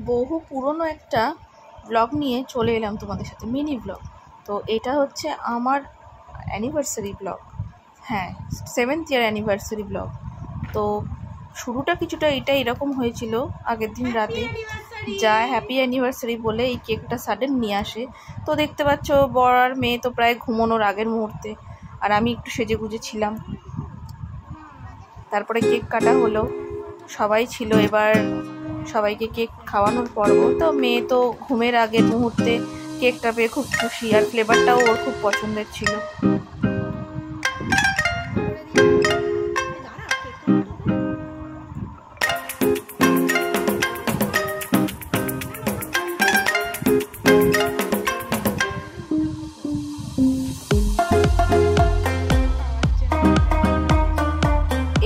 বহু পুরনো একটা ব্লগ নিয়ে চলে এলাম তোমাদের সাথে, মিনি ব্লগ। তো এটা হচ্ছে আমার অ্যানিভার্সারি ব্লগ, হ্যাঁ 7th ইয়ার অ্যানিভার্সারি ব্লগ। তো শুরুটা কিছুটা এরকম হয়েছিল আগের দিন রাতে, যা হ্যাপি অ্যানিভার্সারি বলে এই কেকটা সাডেন নিয়ে আসে। তো দেখতে পাচ্ছ বর আর মেয়ে তো প্রায় ঘুমানোর আগের মুহূর্তে, আর আমি একটু সেজে গুজে ছিলাম। তারপরে কেক কাটা হলো, সবাই ছিল, এবার সবাইকে কেক খাওয়ানোর পর্ব। তো মেয়ে তো ঘুমের আগের মুহূর্তে কেকটা পেয়ে খুব খুশি, আর ফ্লেভারটাও ওর খুব পছন্দের ছিল।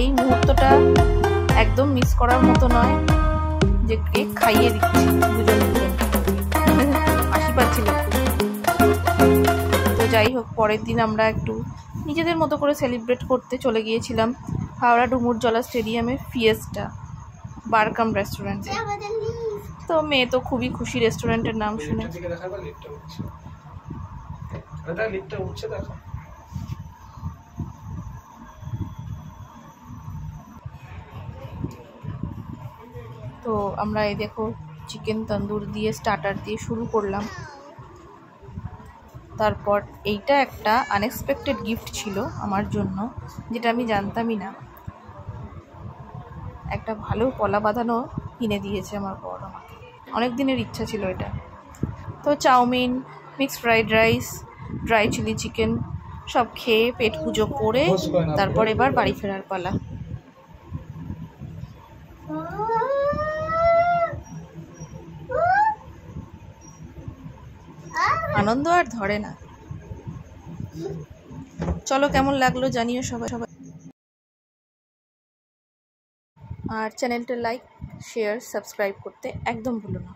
এই মুহূর্তটা একদম মিস করার মতো নয়, যে কেক খাইয়ে দিচ্ছি দুজন হাসি পাচ্ছিল। তো যাই হোক, পরের দিন আমরা একটু নিজেদের মতো করে সেলিব্রেট করতে চলে গিয়েছিলাম হাওড়া ডুমুরজলা স্টেডিয়ামে ফিয়েস্টা বারকাম রেস্টুরেন্টে। তো মেয়ে তো খুবই খুশি রেস্টুরেন্টের নাম শুনে। তো আমরা এই দেখো চিকেন তন্দুর দিয়ে স্টার্টার দিয়ে শুরু করলাম। তারপর এইটা একটা আনএক্সপেক্টেড গিফট ছিল আমার জন্য, যেটা আমি জানতামই না। একটা ভালো কলা বাঁধানো কিনে দিয়েছে আমার বর আমাকে, অনেক দিনের ইচ্ছা ছিল এটা। তো chowmein, mixed fried rice, dry chilli chicken সব খেয়ে পেট পুজো করে তারপর এবার বাড়ি ফেরার পালা। আনন্দ আর ধরে না। চলো, কেমন লাগলো জানিও সবাই। আর চ্যানেলটা লাইক, শেয়ার, সাবস্ক্রাইব করতে একদম ভুলো না।